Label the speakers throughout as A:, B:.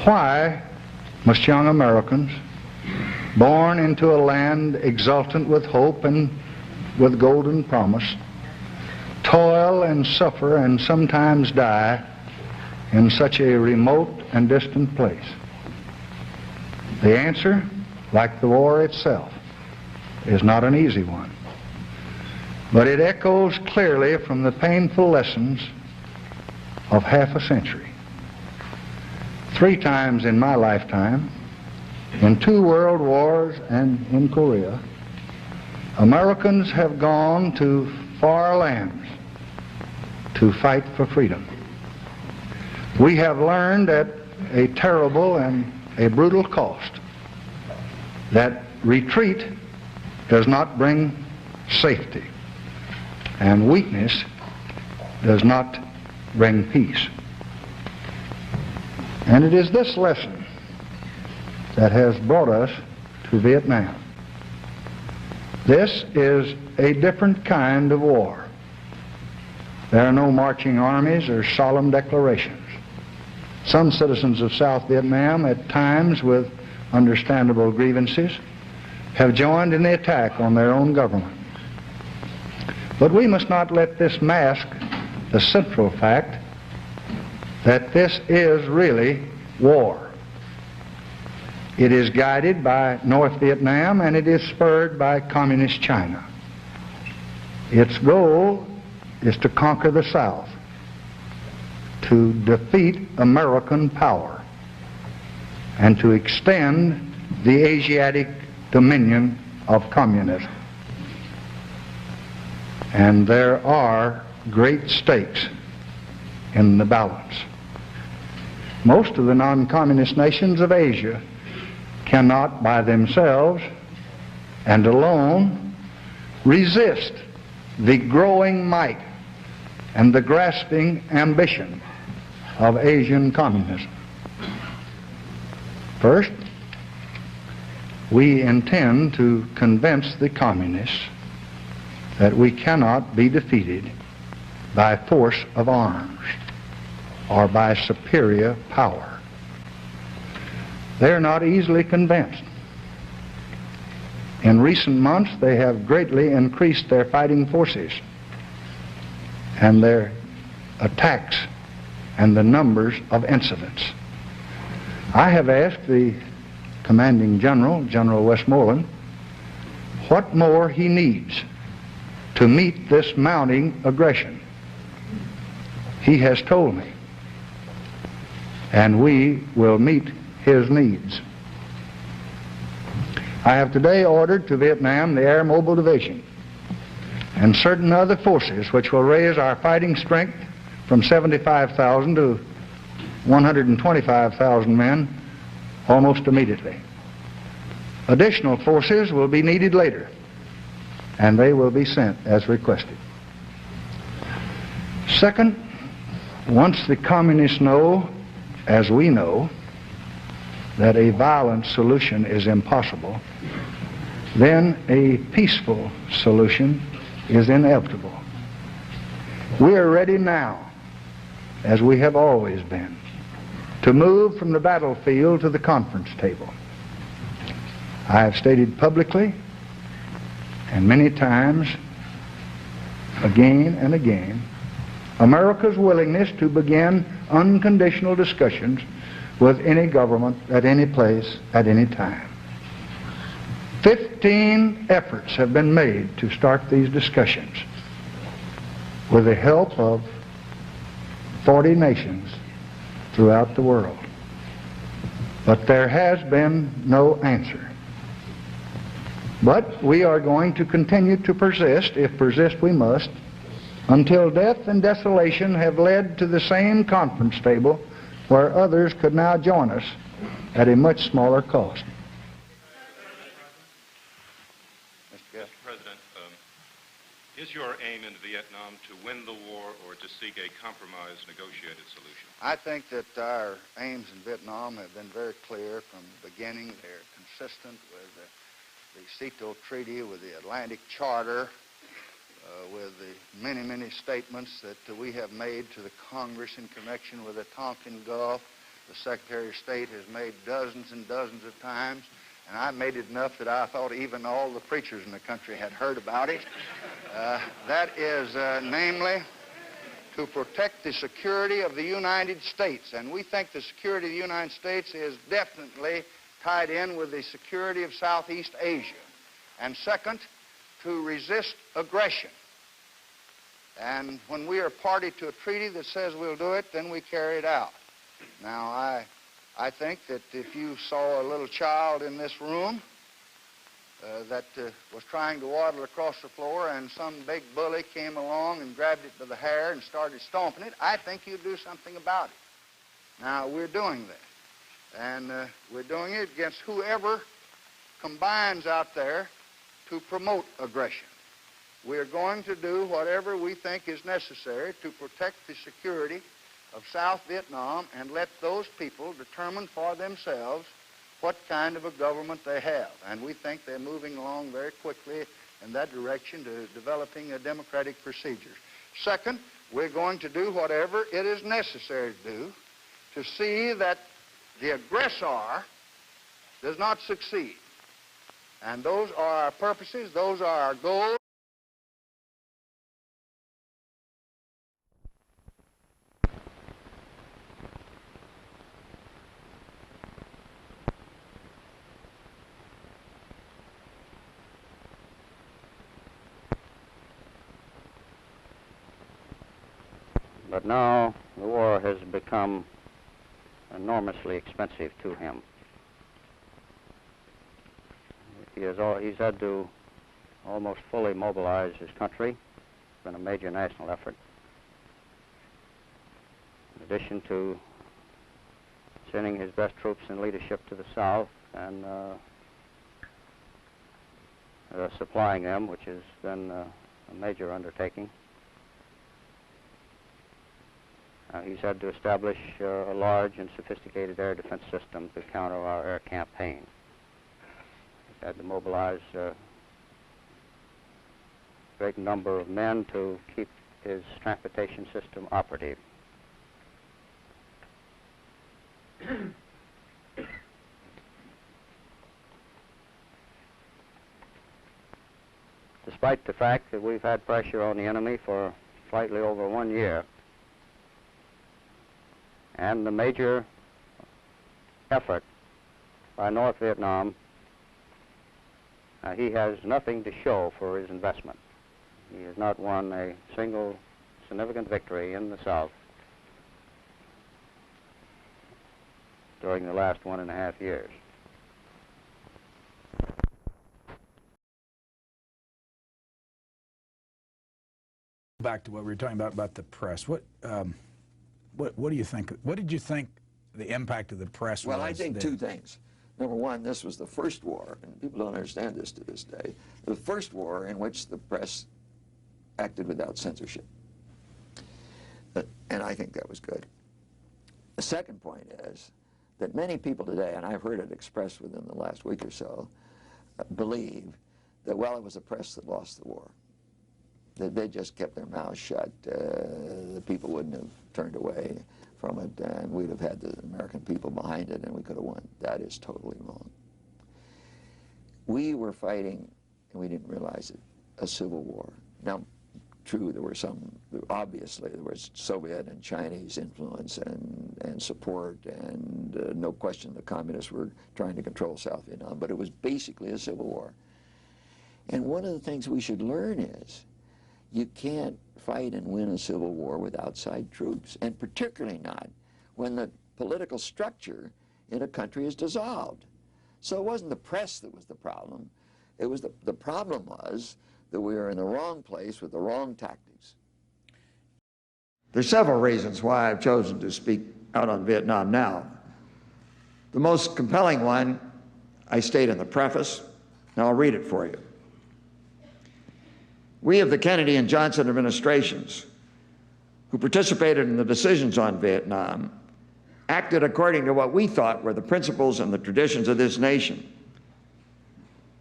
A: Why must young Americans, born into a land exultant with hope and with golden promise, toil and suffer and sometimes die in such a remote and distant place? The answer, like the war itself, is not an easy one, but it echoes clearly from the painful lessons of half a century. 3 times in my lifetime, in 2 world wars and in Korea, Americans have gone to far lands to fight for freedom. We have learned at a terrible and a brutal cost that retreat does not bring safety, and weakness does not bring peace. And it is this lesson that has brought us to Vietnam. This is a different kind of war. There are no marching armies or solemn declarations. Some citizens of South Vietnam, at times with understandable grievances, have joined in the attack on their own government. But we must not let this mask the central fact that this is really war. It is guided by North Vietnam and it is spurred by Communist China. Its goal is to conquer the South, to defeat American power, and to extend the Asiatic dominion of communism. And there are great stakes in the balance. Most of the non-communist nations of Asia cannot by themselves and alone resist the growing might and the grasping ambition of Asian communism. First, we intend to convince the communists that we cannot be defeated by force of arms or by superior power. They are not easily convinced. In recent months, they have greatly increased their fighting forces and their attacks and the numbers of incidents. I have asked the commanding general, General Westmoreland, what more he needs to meet this mounting aggression. He has told me, and we will meet his needs. I have today ordered to Vietnam the Air Mobile Division and certain other forces which will raise our fighting strength from 75,000 to 125,000 men almost immediately. Additional forces will be needed later, and they will be sent as requested. Second, once the communists know, as we know, that a violent solution is impossible, then a peaceful solution is inevitable. We are ready now, as we have always been, to move from the battlefield to the conference table. I have stated publicly and many times, again and again, America's willingness to begin unconditional discussions with any government at any place at any time. 15 efforts have been made to start these discussions with the help of 40 nations throughout the world. But there has been no answer. But we are going to continue to persist, if persist we must, until death and desolation have led to the same conference table where others could now join us at a much smaller cost.
B: Mr. President, is your aim in Vietnam to win the war or to seek a compromise negotiated solution?
A: I think that our aims in Vietnam have been very clear from the beginning. They're consistent with the Seto Treaty, with the Atlantic Charter, with the many statements that we have made to the Congress in connection with the Tonkin Gulf, the Secretary of State has made dozens and dozens of times, and I made it enough that I thought even all the preachers in the country had heard about it. That is, namely, to protect the security of the United States. And we think the security of the United States is definitely tied in with the security of Southeast Asia. And second, to resist aggression. And when we are party to a treaty that says we'll do it, then we carry it out. Now, I think that if you saw a little child in this room that was trying to waddle across the floor and some big bully came along and grabbed it by the hair and started stomping it, I think you'd do something about it. Now, we're doing that. And we're doing it against whoever combines out there to promote aggression. We're going to do whatever we think is necessary to protect the security of South Vietnam and let those people determine for themselves what kind of a government they have. And we think they're moving along very quickly in that direction to developing a democratic procedure. Second, we're going to do whatever it is necessary to do to see that the aggressor does not succeed. And those are our purposes, those are our goals.
C: But now the war has become enormously expensive to him. He's had to almost fully mobilize his country. It's been a major national effort. In addition to sending his best troops and leadership to the South and supplying them, which has been a major undertaking. He's had to establish a large and sophisticated air defense system to counter our air campaign. He's had to mobilize a great number of men to keep his transportation system operative. Despite the fact that we've had pressure on the enemy for slightly over 1 year, and the major effort by North Vietnam, he has nothing to show for his investment. He has not won a single significant victory in the South during the last 1.5 years.
D: Back to what we were talking about the press. What do you think? What did you think the impact of the press was?
E: Well, I think two things. Number one, this was the first war, and people don't understand this to this day, the first war in which the press acted without censorship. And I think that was good. The second point is that many people today, and I've heard it expressed within the last week or so, believe that, well, it was the press that lost the war. That they just kept their mouths shut. The people wouldn't have turned away from it, and we'd have had the American people behind it, and we could have won. That is totally wrong. We were fighting, and we didn't realize it, a civil war. Now, true, there were obviously there was Soviet and Chinese influence and support, and no question the communists were trying to control South Vietnam, but it was basically a civil war. And one of the things we should learn is you can't fight and win a civil war with outside troops, and particularly not when the political structure in a country is dissolved. So it wasn't the press that was the problem. It was the problem was that we were in the wrong place with the wrong tactics.
F: There's several reasons why I've chosen to speak out on Vietnam now. The most compelling one, I state in the preface, and I'll read it for you. We of the Kennedy and Johnson administrations, who participated in the decisions on Vietnam, acted according to what we thought were the principles and the traditions of this nation.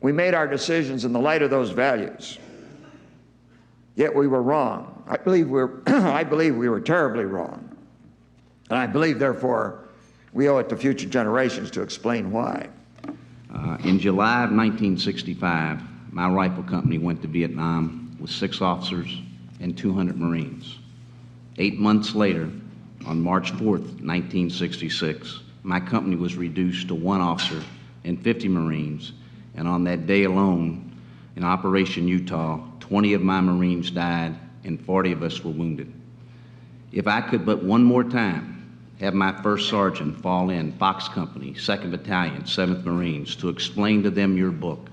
F: We made our decisions in the light of those values. Yet we were wrong. I believe we were terribly wrong. And I believe, therefore, We owe it to future generations to explain why.
G: In July of 1965, my rifle company went to Vietnam with 6 officers and 200 Marines. 8 months later, on March 4th, 1966, my company was reduced to 1 officer and 50 Marines, and on that day alone, in Operation Utah, 20 of my Marines died and 40 of us were wounded. If I could but one more time have my first sergeant fall in Fox Company, 2nd Battalion, 7th Marines, to explain to them your book,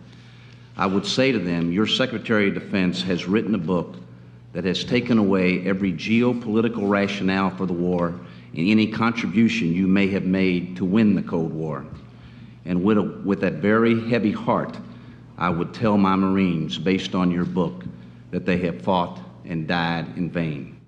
G: I would say to them, your Secretary of Defense has written a book that has taken away every geopolitical rationale for the war and any contribution you may have made to win the Cold War. And with that very heavy heart, I would tell my Marines, based on your book, that they have fought and died in vain.